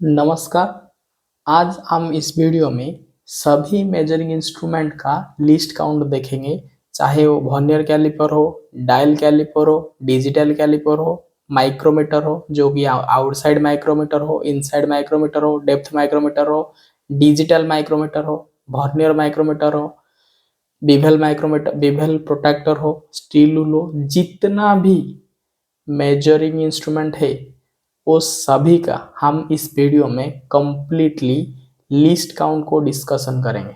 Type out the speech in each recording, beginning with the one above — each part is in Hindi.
नमस्कार। आज हम इस वीडियो में सभी मेजरिंग इंस्ट्रूमेंट का लिस्ट काउंट देखेंगे, चाहे वो वर्नियर कैलिपर हो, डायल कैलिपर हो, डिजिटल कैलिपर हो, माइक्रोमीटर हो जो कि आउटसाइड माइक्रोमीटर हो, इनसाइड माइक्रोमीटर हो, डेप्थ माइक्रोमीटर हो, डिजिटल माइक्रोमीटर हो, वर्नियर माइक्रोमीटर हो, बिवेल माइक्रोमीटर, बिवेल प्रोट्रैक्टर हो, स्टील रूल हो, जितना भी मेजरिंग इंस्ट्रूमेंट है वो सभी का हम इस वीडियो में कंप्लीटली लिस्ट काउंट को डिस्कशन करेंगे।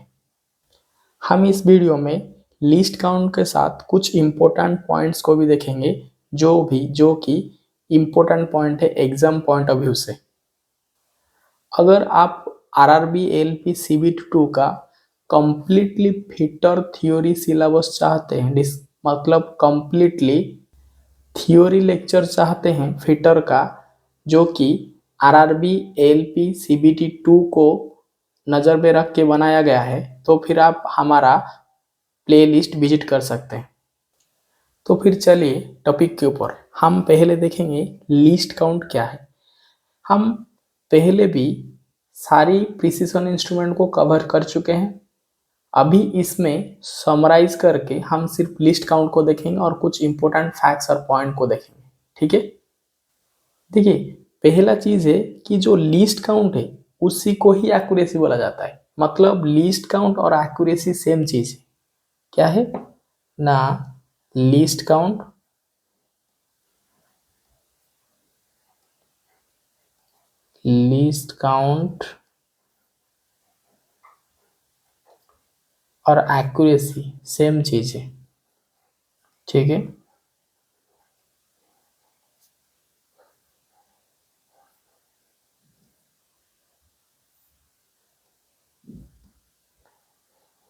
हम इस वीडियो में लिस्ट काउंट के साथ कुछ इम्पोर्टेंट पॉइंट्स को भी देखेंगे, जो कि इम्पोर्टेंट पॉइंट है एग्जाम पॉइंट ऑफ व्यू से। अगर आप आरआरबी एलपी सीबीटी 2 का कंप्लीटली फिटर थ्योरी सिलेबस चाहते हैं, मतलब कंप्लीटली थ्योरी लेक्चर चाहते हैं फिटर का, जो कि आरआरबी एलपी सीबीटी 2 को नज़र में रख के बनाया गया है, तो फिर आप हमारा प्लेलिस्ट विजिट कर सकते हैं। तो फिर चलिए टॉपिक के ऊपर हम पहले देखेंगे लिस्ट काउंट क्या है। हम पहले भी सारी प्रिसिशन इंस्ट्रूमेंट को कवर कर चुके हैं। अभी इसमें समराइज करके हम सिर्फ लिस्ट काउंट को देखेंगे और कुछ इंपॉर्टेंट फैक्ट्स और पॉइंट को देखेंगे। ठीक है, देखिए पहला चीज है कि जो लिस्ट काउंट है उसी को ही एक्यूरेसी बोला जाता है। मतलब लिस्ट काउंट और एक्यूरेसी सेम चीज है। क्या है ना, लिस्ट काउंट और एक्यूरेसी सेम चीज है। ठीक है,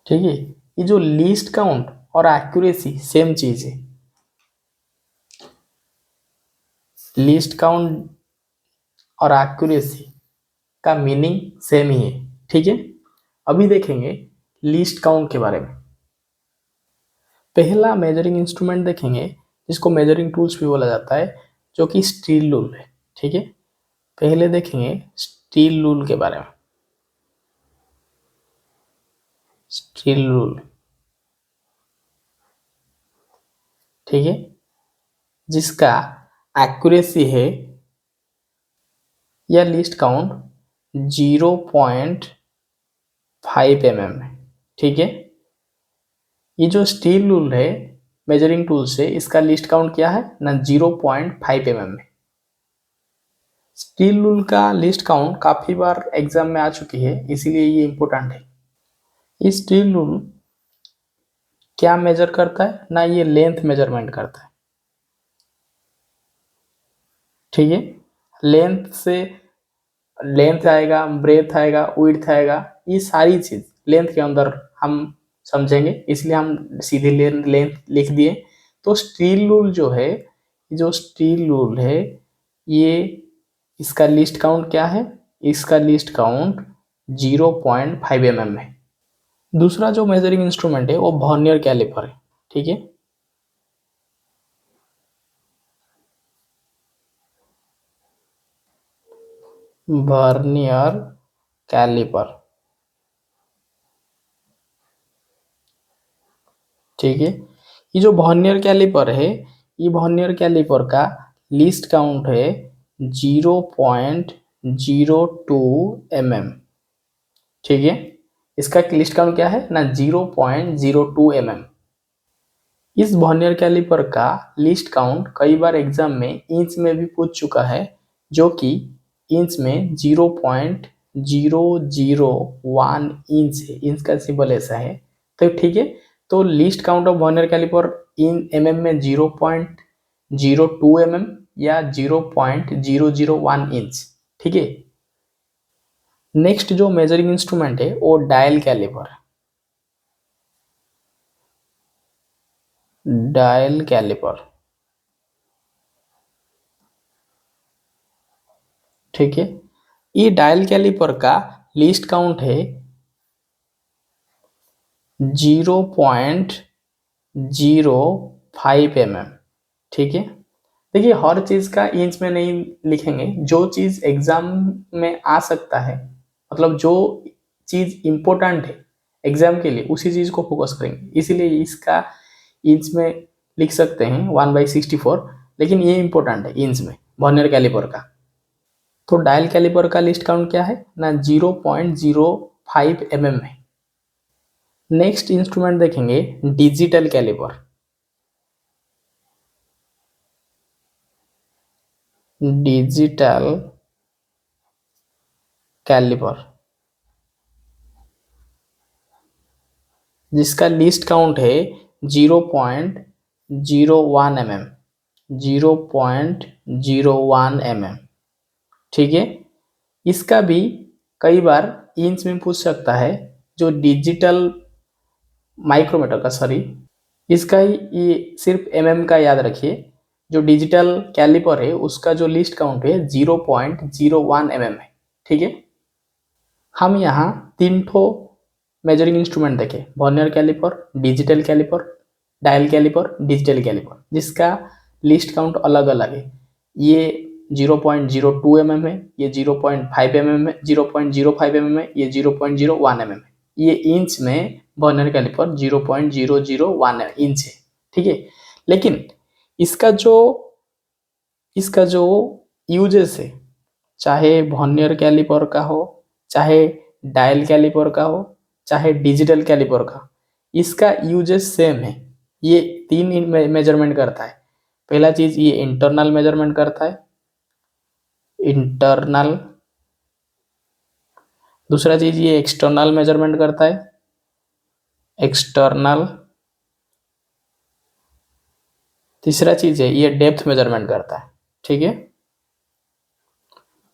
ठीक है, ये जो लिस्ट काउंट और एक्यूरेसी सेम चीज है। लिस्ट काउंट और एक्यूरेसी का मीनिंग सेम ही है। ठीक है, अभी देखेंगे लिस्ट काउंट के बारे में। पहला मेजरिंग इंस्ट्रूमेंट देखेंगे जिसको मेजरिंग टूल्स भी बोला जाता है, जो कि स्टील रूल है। ठीक है, पहले देखेंगे स्टील रूल के बारे में। स्टील रूल, ठीक है, जिसका एक्यूरेसी है या लिस्ट काउंट 0.5 mm है। ठीक है, ये जो स्टील रूल है मेजरिंग टूल से, इसका लिस्ट काउंट क्या है ना, 0.5 mm है। स्टील रूल का लिस्ट काउंट काफी बार एग्जाम में आ चुकी है, इसीलिए ये इंपॉर्टेंट है। ये स्टील रूल क्या मेजर करता है ना, ये लेंथ मेजरमेंट करता है। ठीक है, लेंथ से लेंथ आएगा, ब्रेथ आएगा, विड्थ आएगा, ये सारी चीज लेंथ के अंदर हम समझेंगे, इसलिए हम सीधे लेंथ लिख दिए। तो स्टील रूल जो है, जो स्टील रूल है ये, इसका लिस्ट काउंट क्या है, इसका लिस्ट काउंट 0.5 mm है। दूसरा जो मेजरिंग इंस्ट्रूमेंट है वो वर्नियर कैलिपर है। ठीक है, वर्नियर कैलिपर, ठीक है, ये जो वर्नियर कैलिपर है, ये वर्नियर कैलिपर का लिस्ट काउंट है 0.02 mm। ठीक है, इसका लिस्ट काउंट क्या है ना, 0.02 mm। इस वर्नियर कैलिपर का लिस्ट काउंट कई बार एग्जाम में इंच में भी पूछ चुका है, जो कि इंच में 0.001 इंच है। इंच का सिंबल ऐसा है। तो ठीक है, तो least count of vernier caliper in mm में 0.02 mm या 0.001 इंच। ठीक है, नेक्स्ट जो मेजरिंग इंस्ट्रूमेंट है वो डायल कैलिपर। डायल कैलिपर, ठीक है, ये डायल कैलिपर का लिस्ट काउंट है 0.05 mm। ठीक है, देखिए हर चीज का इंच में नहीं लिखेंगे, जो चीज एग्जाम में आ सकता है, मतलब जो चीज इंपॉर्टेंट है एग्जाम के लिए उसी चीज को फोकस करेंगे, इसीलिए इसका इंच में लिख सकते हैं 1/64, लेकिन ये इंपॉर्टेंट है इंच में वर्नियर कैलिपर का। तो डायल कैलिपर का लिस्ट काउंट क्या है ना, 0.05 mm है। नेक्स्ट इंस्ट्रूमेंट देखेंगे डिजिटल कैलिपर। डिजिटल कैलिपर जिसका लिस्ट काउंट है 0.01 mm, 0.01 mm। ठीक है, इसका भी कई बार इंच में पूछ सकता है। जो डिजिटल माइक्रोमीटर का, सॉरी, इसका ही ये सिर्फ mm का याद रखिए। जो डिजिटल कैलिपर है उसका जो लिस्ट काउंट है 0.01 mm है। ठीक है, हम यहाँ तीन ठो मेजरिंग इंस्ट्रूमेंट देखे, vernier caliper, digital caliper, dial caliper, digital caliper, जिसका लिस्ट काउंट अलग अलग है। ये 0.02 mm है, ये 0.5 mm है, 0.05 mm है, ये 0.01 mm है। ये इंच में वर्नियर कैलिपर 0.001 इंच है। ठीक है, लेकिन इसका जो इसका जो यूजेस है, चाहे वर्नियर कैलिपर का हो, चाहे डायल कैलिपर का हो, चाहे डिजिटल कैलिपर का, इसका यूजेस सेम है। ये तीन मेजरमेंट करता है। पहला चीज ये इंटरनल मेजरमेंट करता है, इंटरनल। दूसरा चीज ये एक्सटर्नल मेजरमेंट करता है, एक्सटर्नल। तीसरा चीज है ये डेप्थ मेजरमेंट करता है। ठीक है,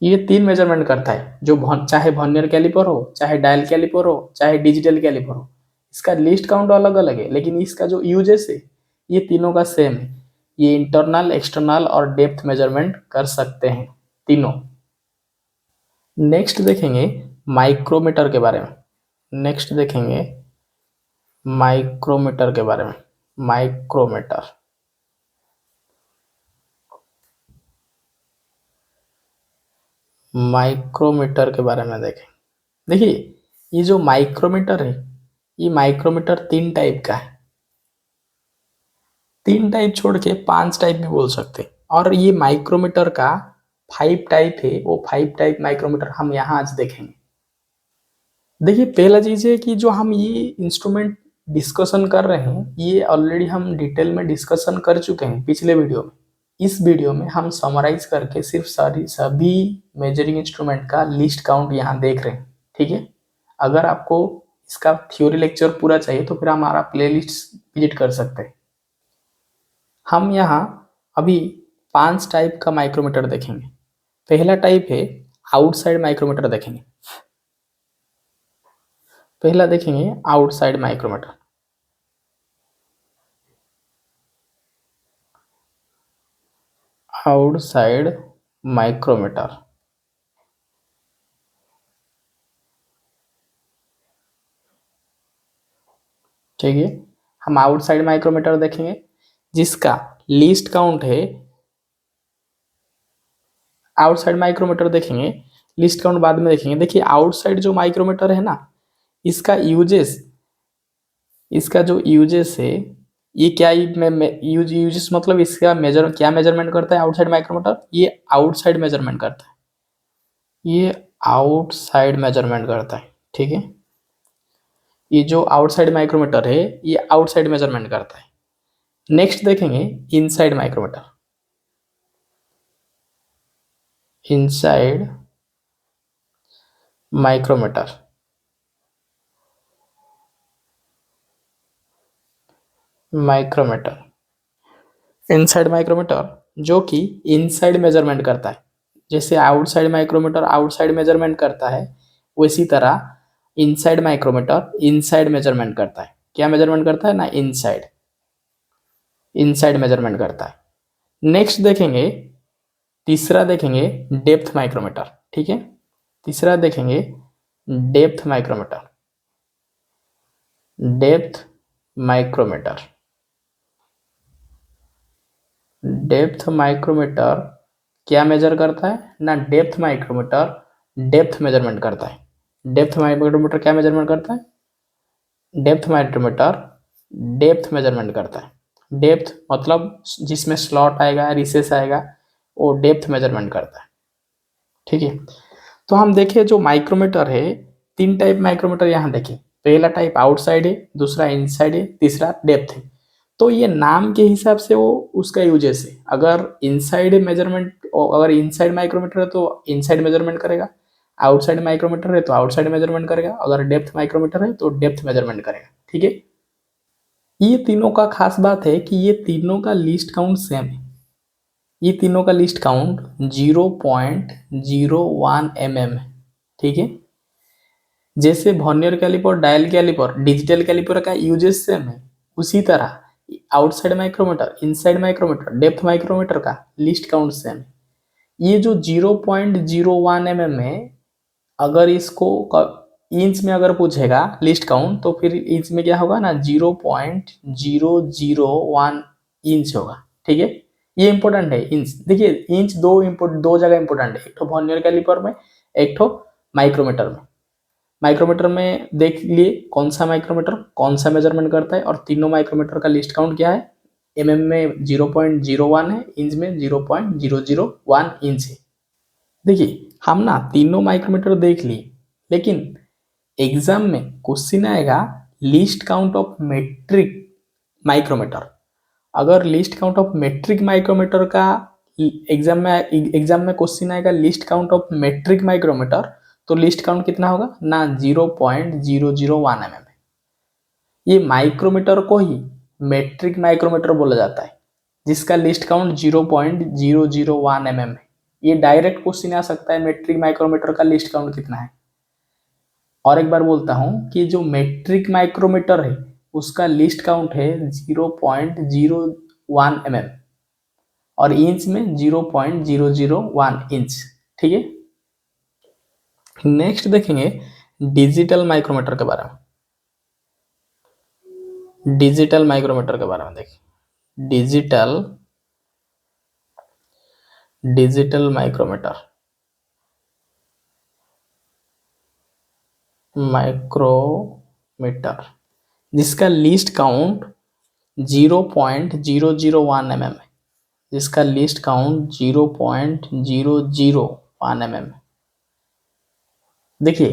ये तीन मेजरमेंट करता है, जो चाहे वर्नियर कैलिपर हो, चाहे डायल कैलिपर हो, चाहे डिजिटल कैलिपर हो। इसका लिस्ट काउंट अलग अलग है, लेकिन इसका जो यूजेस है ये तीनों का सेम है। ये इंटरनल, एक्सटर्नल और डेप्थ मेजरमेंट कर सकते हैं तीनों। नेक्स्ट देखेंगे माइक्रोमीटर के बारे में। नेक्स्ट देखेंगे माइक्रोमीटर के बारे में। माइक्रोमीटर, माइक्रोमीटर के बारे में देखें। देखिए ये जो माइक्रोमीटर है, ये माइक्रोमीटर तीन टाइप का है। तीन टाइप छोड़ के पांच टाइप भी बोल सकते हैं। और ये माइक्रोमीटर का 5 टाइप है, वो 5 टाइप माइक्रोमीटर हम यहाँ आज देखेंगे। देखिए पहला चीज है कि जो हम ये इंस्ट्रूमेंट डिस्कशन कर रहे हैं, ये ऑलरेडी हम डिटेल में डिस्कशन कर चुके हैं पिछले वीडियो में। इस वीडियो में हम समराइज करके सिर्फ सभी मेजरिंग इंस्ट्रूमेंट का लिस्ट काउंट यहाँ देख रहे हैं। ठीक है, अगर आपको इसका थ्योरी लेक्चर पूरा चाहिए तो फिर हमारा प्लेलिस्ट विजिट कर सकते हैं। हम यहाँ अभी 5 टाइप का माइक्रोमीटर देखेंगे। पहला टाइप है आउटसाइड माइक्रोमीटर देखेंगे। पहला देखेंगे आउटसाइड माइक्रोमीटर। आउटसाइड माइक्रोमीटर, ठीक है, हम आउटसाइड माइक्रोमीटर देखेंगे जिसका लिस्ट काउंट है। आउटसाइड माइक्रोमीटर देखेंगे, लिस्ट काउंट बाद में देखेंगे। देखिए आउटसाइड जो माइक्रोमीटर है ना, इसका यूजेस, इसका जो यूजेस है ये क्या यूजेस मतलब इसका मेजर क्या मेजरमेंट करता है आउटसाइड माइक्रोमीटर, ये आउटसाइड मेजरमेंट करता है। ये आउटसाइड मेजरमेंट करता है। ठीक है, ये जो आउटसाइड माइक्रोमीटर है ये आउटसाइड मेजरमेंट करता है। नेक्स्ट देखेंगे inside micrometer. Inside micrometer, micrometer, inside micrometer जो कि इनसाइड मेजरमेंट करता है। जैसे आउटसाइड माइक्रोमीटर आउटसाइड मेजरमेंट करता है, उसी तरह इनसाइड माइक्रोमीटर इनसाइड मेजरमेंट करता है। क्या मेजरमेंट करता है ना, इनसाइड, इनसाइड मेजरमेंट करता है। नेक्स्ट देखेंगे, तीसरा देखेंगे डेप्थ माइक्रोमीटर। ठीक है, तीसरा देखेंगे depth micrometer. Depth micrometer, depth micrometer क्या मेजर करता है ना, डेप्थ माइक्रोमीटर डेप्थ मेजरमेंट करता है। डेप्थ माइक्रोमीटर क्या मेजरमेंट करता है, डेप्थ माइक्रोमीटर डेप्थ मेजरमेंट करता है। डेप्थ मतलब जिसमें स्लॉट आएगा, रिसेस आएगा, वो डेप्थ मेजरमेंट करता है। ठीक है, तो हम देखें जो माइक्रोमीटर है, तीन टाइप माइक्रोमीटर यहाँ देखें। पहला टाइप आउटसाइड है, दूसरा इनसाइड है, तीसरा डेप्थ है। तो ये नाम के हिसाब से वो उसका यूजेस है। अगर इनसाइड मेजरमेंट, अगर इनसाइड माइक्रोमीटर है तो इनसाइड मेजरमेंट करेगा, आउटसाइड माइक्रोमीटर है तो आउटसाइड मेजरमेंट करेगा, अगर डेप्थ माइक्रोमीटर है तो डेप्थ मेजरमेंट करेगा। ठीक है, ये तीनों का खास बात है कि ये तीनों का लीस्ट काउंट सेम है। ये तीनों का लीस्ट काउंट 0.01 mm है। ठीक है, जैसे vernier caliper, dial caliper, digital caliper का यूजेस सेम है, उसी तरह outside micrometer, inside micrometer, depth micrometer का लिस्ट काउंट सेम है। ये जो 0.01 mm है, अगर इसको इंच में अगर पूछेगा लिस्ट काउंट, तो फिर इंच में क्या होगा ना, 0.001 इंच होगा। ठीक है, ये इंपॉर्टेंट है इंच। देखिए इंच दो जगह इंपॉर्टेंट है, एक तो वर्नियर कैलिपर में, एक तो माइक्रोमीटर में। माइक्रोमीटर में देख लिए कौन सा माइक्रोमीटर कौन सा मेजरमेंट करता है, और तीनों माइक्रोमीटर का लिस्ट काउंट क्या है, mm में 0.01 है, इंच में 0.001 इंच है। देखिए हम ना तीनों माइक्रोमीटर देख लिए, लेकिन एग्जाम में क्वेश्चन आएगा least count of metric micrometer. अगर least count of metric micrometer का एग्जाम में क्वेश्चन आएगा least count of metric micrometer, तो लिस्ट काउंट कितना होगा ना, 0.001 mm। ये माइक्रोमीटर को ही मेट्रिक माइक्रोमीटर बोला जाता है, जिसका लिस्ट काउंट 0.001 mm है। ये डायरेक्ट क्वेश्चन आ सकता है मेट्रिक माइक्रोमीटर का लिस्ट काउंट कितना है। और एक बार बोलता हूं कि जो मेट्रिक माइक्रोमीटर है उसका लिस्ट काउंट है 0.01 mm, और इंच में 0.001 इंच। ठीक है, नेक्स्ट देखेंगे डिजिटल माइक्रोमीटर के बारे में। डिजिटल माइक्रोमीटर के बारे में देखिए, डिजिटल माइक्रोमीटर जिसका लिस्ट काउंट 0.001 mm है, जिसका लिस्ट काउंट 0.001 mm है। देखिए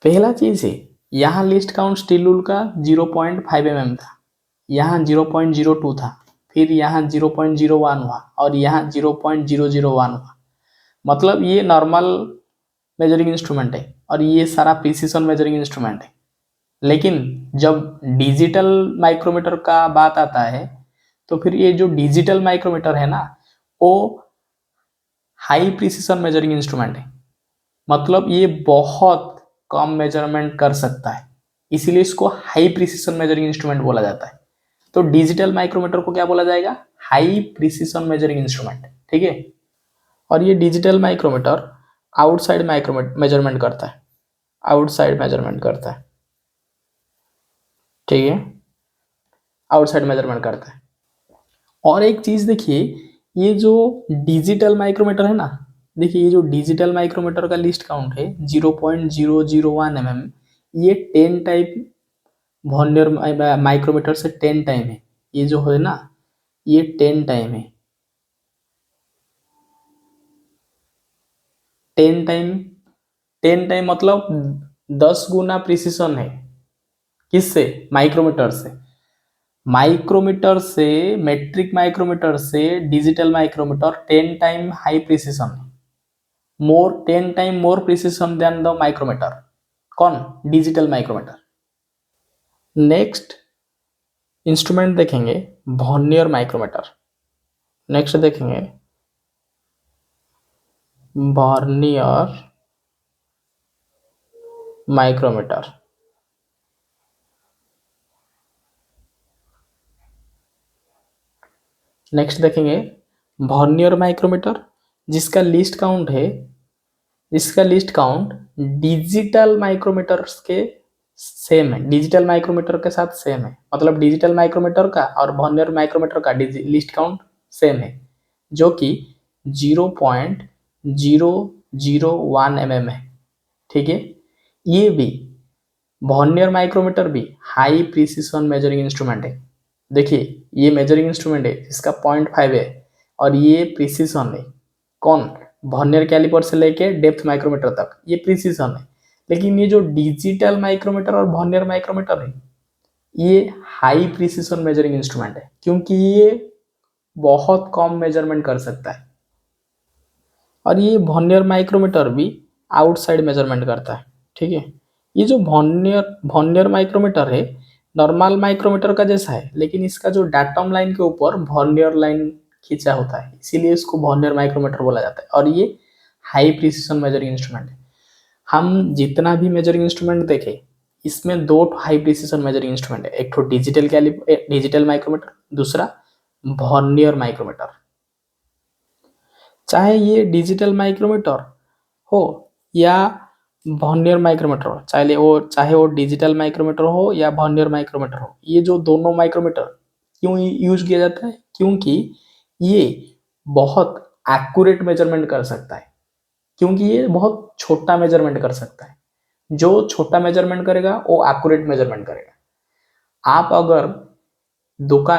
पहला चीज है, यहाँ लिस्ट काउंट स्टील रूल का 0.5 mm था, यहाँ 0.02 था, फिर यहाँ 0.01 हुआ, और यहाँ 0.001 हुआ। मतलब ये नॉर्मल मेजरिंग इंस्ट्रूमेंट है और ये सारा प्रिसिशन मेजरिंग इंस्ट्रूमेंट है। लेकिन जब डिजिटल माइक्रोमीटर का बात आता है, तो फिर ये जो डिजिटल माइक्रोमीटर है ना, वो हाई प्रिसिशन मेजरिंग इंस्ट्रूमेंट है। मतलब ये बहुत कम मेजरमेंट कर सकता है, इसीलिए इसको हाई प्रिसिशन मेजरिंग इंस्ट्रूमेंट बोला जाता है। तो डिजिटल माइक्रोमीटर को क्या बोला जाएगा, हाई प्रिसिशन मेजरिंग इंस्ट्रूमेंट। ठीक है, और ये digital micrometer outside micrometer measurement करता है, आउटसाइड मेजरमेंट करता है। ठीक है, आउटसाइड मेजरमेंट करता है। और एक चीज देखिए, ये जो डिजिटल माइक्रोमीटर है ना, देखिए ये जो डिजिटल माइक्रोमीटर का लिस्ट काउंट है 0.001 mm, ये 10 टाइप वर्नियर माइक्रोमीटर से 10 टाइम है। ये जो है ना, ये 10 टाइम है, 10 टाइम। 10 टाइम मतलब 10 गुना प्रिसिशन है। किससे, माइक्रोमीटर से। माइक्रोमीटर से, मेट्रिक माइक्रोमीटर से digital micrometer 10 time high precision है, more 10 time more precision than the micrometer. कौन, डिजिटल माइक्रोमीटर। नेक्स्ट इंस्ट्रूमेंट देखेंगे वर्नियर माइक्रोमीटर। नेक्स्ट देखेंगे वर्नियर माइक्रोमीटर। नेक्स्ट देखेंगे वर्नियर माइक्रोमीटर जिसका लिस्ट काउंट है, इसका लिस्ट काउंट डिजिटल माइक्रोमीटर्स के सेम है, डिजिटल माइक्रोमीटर के साथ सेम है, मतलब डिजिटल माइक्रोमीटर का और वर्नियर माइक्रोमीटर का लीस्ट काउंट सेम है, जो कि 0.001 mm है। ठीक है, ये भी वर्नियर माइक्रोमीटर भी हाई प्रिसिशन मेजरिंग इंस्ट्रूमेंट है। देखिए ये मेजरिंग इंस्ट्रूमेंट है जिसका 0.5 है और ये प्रिसिशन है। कौन? वर्नियर कैलिपर से लेके डेप्थ माइक्रोमीटर तक ये प्रिसिशन है। लेकिन ये जो डिजिटल माइक्रोमीटर और वर्नियर माइक्रोमीटर है ये हाई प्रिसिशन मेजरिंग इंस्ट्रूमेंट है, क्योंकि ये बहुत कम मेजरमेंट कर सकता है। और ये वर्नियर माइक्रोमीटर भी आउटसाइड मेजरमेंट करता है। ठीक है, ये जो वर्नियर वर्नियर माइक्रोमीटर है नॉर्मल माइक्रोमीटर का जैसा है, लेकिन इसका जो डाटम लाइन के ऊपर वर्नियर लाइन खींचा होता है, इसीलिए इसको वर्नियर माइक्रोमीटर बोला जाता है। और ये हाई प्रिसिशन मेजरिंग इंस्ट्रूमेंट है। हम जितना भी मेजरिंग इंस्ट्रूमेंट देखें इसमें दो हाई प्रिसिशन मेजरिंग इंस्ट्रूमेंट है, एक तो डिजिटल माइक्रोमीटर, दूसरा वर्नियर माइक्रोमीटर। चाहे ये डिजिटल माइक्रोमीटर हो या वर्नियर माइक्रोमीटर हो, चाहे वो डिजिटल माइक्रोमीटर हो या वर्नियर माइक्रोमीटर हो, ये जो दोनों माइक्रोमीटर क्यों यूज किया जाता है? क्योंकि ये बहुत एक्यूरेट मेजरमेंट कर सकता है, क्योंकि ये बहुत छोटा मेजरमेंट कर सकता है। जो छोटा मेजरमेंट करेगा वो एक्यूरेट मेजरमेंट करेगा। आप अगर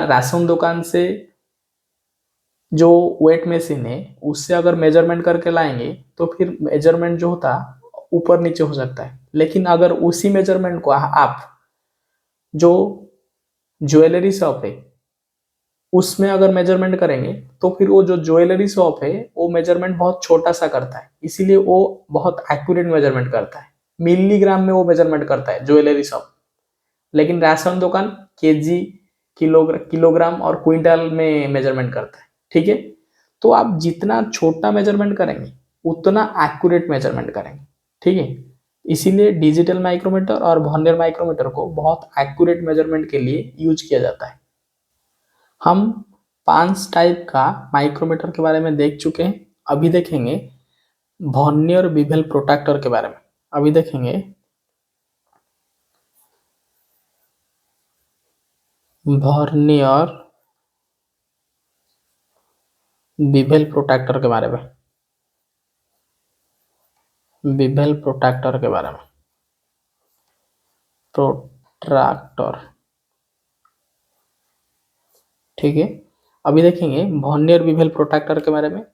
राशन दुकान से जो वेट मशीन है उससे अगर मेजरमेंट करके लाएंगे तो फिर मेजरमेंट जो होता ऊपर नीचे हो सकता है। लेकिन अगर उसी मेजरमेंट को आप जो ज्वेलरी शॉप है उसमें अगर मेजरमेंट करेंगे तो फिर वो जो ज्वेलरी शॉप है वो मेजरमेंट बहुत छोटा सा करता है, इसीलिए वो बहुत एक्यूरेट मेजरमेंट करता है। मिलीग्राम में वो मेजरमेंट करता है ज्वेलरी शॉप। लेकिन राशन दुकान केजी, किलोग्राम और क्विंटल में मेजरमेंट करता है। ठीक है, तो आप जितना छोटा मेजरमेंट करेंगे उतना एक्यूरेट मेजरमेंट करेंगे। ठीक है, इसीलिए डिजिटल माइक्रोमीटर और वर्नियर माइक्रोमीटर को बहुत एक्यूरेट मेजरमेंट के लिए यूज किया जाता है। हम 5 टाइप का माइक्रोमीटर के बारे में देख चुके हैं। अभी देखेंगे वर्नियर बिवेल प्रोट्रैक्टर के बारे में। अभी देखेंगे वर्नियर बिवेल प्रोट्रैक्टर के बारे में। बिवेल प्रोट्रैक्टर के बारे में। प्रोट्रैक्टर, ठीक है। अभी देखेंगे वर्नियर बिवेल प्रोट्रैक्टर के बारे में।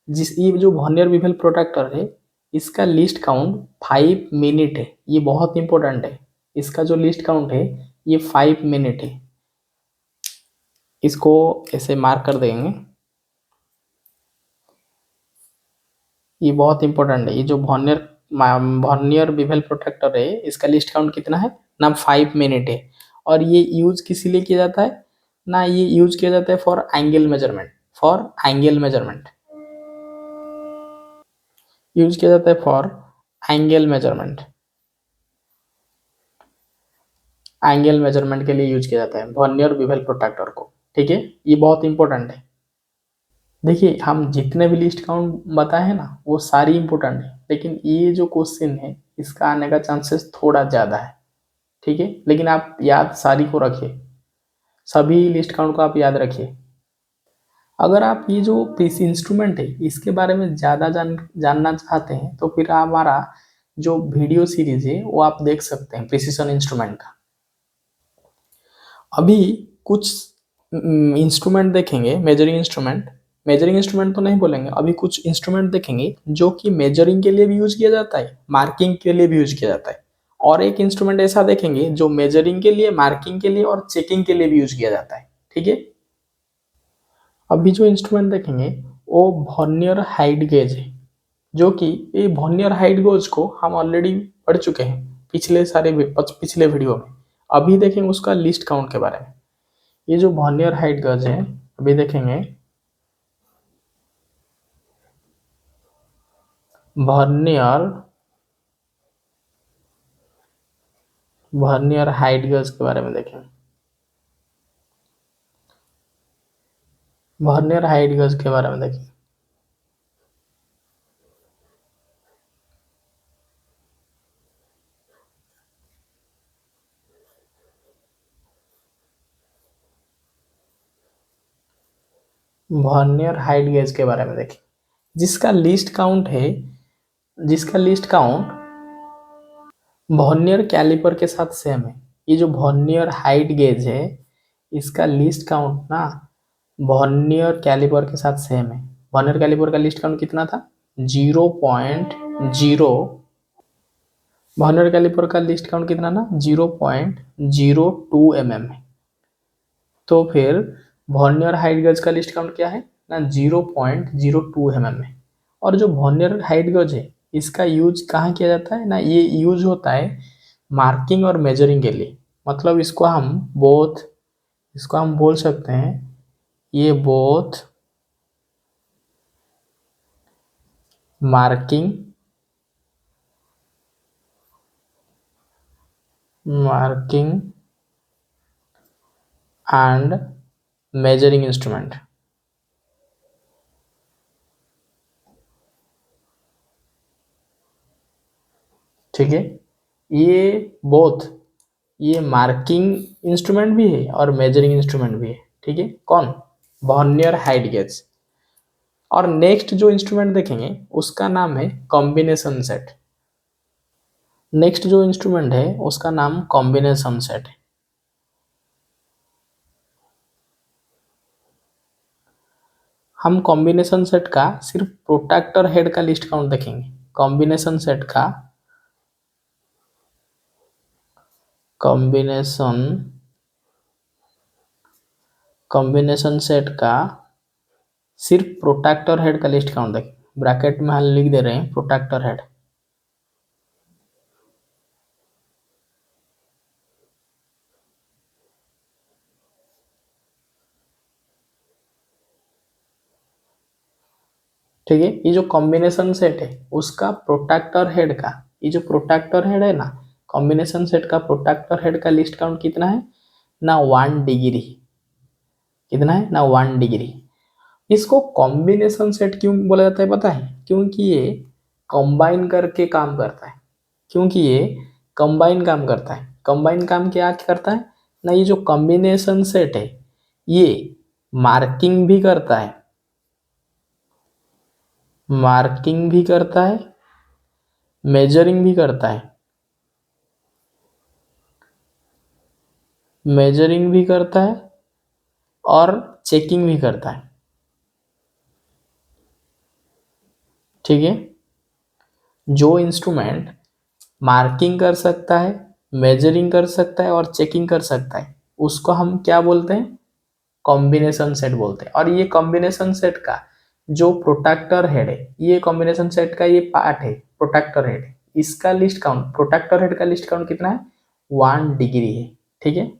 ये जो वर्नियर बिवेल प्रोट्रैक्टर है इसका लिस्ट काउंट 5 मिनट है। ये बहुत इंपॉर्टेंट है। इसका जो लिस्ट काउंट है ये 5 मिनट है। इसको ऐसे मार्क कर देंगे। ये बहुत इंपॉर्टेंट है। ये जो वर्नियर बिवेल प्रोट्रैक्टर है इसका लिस्ट काउंट कितना है ना? 5 मिनट है। और ये यूज किस लिए किया जाता है ना? ये यूज किया जाता है for angle measurement. For angle measurement use किया जाता है, for angle measurement. Angle measurement के लिए यूज किया जाता है वर्नियर बिवेल प्रोट्रैक्टर को। ठीक है, ये बहुत इंपॉर्टेंट है। देखिए हम जितने भी लिस्ट काउंट बताए हैं ना वो सारी इंपॉर्टेंट है, लेकिन ये जो क्वेश्चन है इसका आने का चांसेस थोड़ा ज़्यादा है। ठीक है, लेकिन आप याद सारी को रखिए, सभी लिस्ट काउंट को आप याद रखिए। अगर आप ये जो इंस्ट्रूमेंट है इसके बारे में ज़्यादा जानना चाहते हैं तो फिर हमारा जो वीडियो सीरीज है वो आप देख सकते हैं प्रिसिशन इंस्ट्रूमेंट का। अभी कुछ इंस्ट्रूमेंट देखेंगे, मेजरिंग इंस्ट्रूमेंट। मेजरिंग इंस्ट्रूमेंट तो नहीं बोलेंगे, अभी कुछ इंस्ट्रूमेंट देखेंगे जो कि मेजरिंग के लिए भी यूज किया जाता है, मार्किंग के लिए भी यूज किया जाता है। और एक इंस्ट्रूमेंट ऐसा देखेंगे जो मेजरिंग के लिए, मार्किंग के लिए और चेकिंग के लिए भी यूज किया जाता है। ठीक है, अभी जो इंस्ट्रूमेंट देखेंगे वो वर्नियर हाइट गेज है, जो कि ये वर्नियर हाइट गेज को हम ऑलरेडी पढ़ चुके हैं पिछले वीडियो में। अभी देखेंगे उसका लिस्ट काउंट के बारे में। ये जो वर्नियर हाइट गेज है अभी देखेंगे वर्नियर वर्नियर हाइट गेज के बारे में देखेंगे। वर्नियर हाइट गेज के बारे में देखेंगे। वर्नियर हाइट गेज के बारे में देखें, जिसका लीस्ट काउंट वर्नियर कैलिपर के साथ सेम है। ये जो वर्नियर हाइट गेज है इसका लीस्ट काउंट ना वर्नियर कैलिपर के साथ सेम है। वर्नियर कैलिपर का लीस्ट काउंट कितना था? 0.0। वर्नियर कैलिपर का लीस्ट काउंट कितना ना 0.02 mm है। तो फिर वर्नियर हाइट गेज का लीस्ट काउंट क्या है ना 0.02 mm है। और जो वर्नियर हाइट गेज है इसका यूज कहाँ किया जाता है ना, ये यूज होता है मार्किंग और मेजरिंग के लिए। मतलब इसको हम बोल सकते हैं ये both marking and measuring instrument. ठीक है, ये मार्किंग इंस्ट्रूमेंट भी है और मेजरिंग इंस्ट्रूमेंट भी है। ठीक है, कौन? Vernier height gauge. और नेक्स्ट जो इंस्ट्रूमेंट देखेंगे उसका नाम है कॉम्बिनेशन सेट। नेक्स्ट जो इंस्ट्रूमेंट है उसका नाम कॉम्बिनेशन सेट है। हम कॉम्बिनेशन सेट का सिर्फ प्रोट्रैक्टर हेड का लिस्ट काउंट देखेंगे। कॉम्बिनेशन सेट का सिर्फ प्रोट्रैक्टर हेड का लिस्ट काउंट देखें। ब्रैकेट में हम लिख दे रहे हैं प्रोट्रैक्टर हेड। ठीक है, ये जो कॉम्बिनेशन सेट है उसका प्रोट्रैक्टर हेड का, ये जो प्रोट्रैक्टर हेड है ना, कॉम्बिनेशन सेट का प्रोट्रैक्टर हेड का लिस्ट काउंट कितना है ना 1 डिग्री। कितना है ना 1 डिग्री। इसको कॉम्बिनेशन सेट क्यों बोला जाता है पता है? क्योंकि ये कंबाइन करके काम करता है। कंबाइन काम क्या करता है ना, ये जो कॉम्बिनेशन सेट है ये मार्किंग भी करता है, मेजरिंग भी करता है, और चेकिंग भी करता है। ठीक है, जो इंस्ट्रूमेंट मार्किंग कर सकता है, मेजरिंग कर सकता है और चेकिंग कर सकता है उसको हम क्या बोलते हैं? कॉम्बिनेशन सेट बोलते हैं। और ये कॉम्बिनेशन सेट का जो प्रोट्रैक्टर हेड है, ये कॉम्बिनेशन सेट का ये पार्ट है प्रोट्रैक्टर हेड, इसका लिस्ट काउंट, प्रोट्रैक्टर हेड का लिस्ट काउंट कितना है 1 डिग्री है। ठीक है,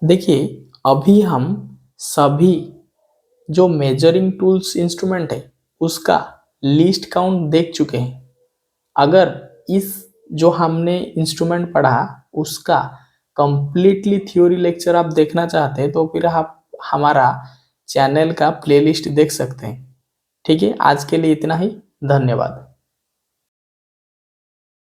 देखिए अभी हम सभी जो मेजरिंग टूल्स इंस्ट्रूमेंट है उसका लिस्ट काउंट देख चुके हैं। अगर इस जो हमने इंस्ट्रूमेंट पढ़ा उसका कंप्लीटली थ्योरी लेक्चर आप देखना चाहते हैं तो फिर आप हमारा चैनल का प्लेलिस्ट देख सकते हैं। ठीक है, आज के लिए इतना ही। धन्यवाद।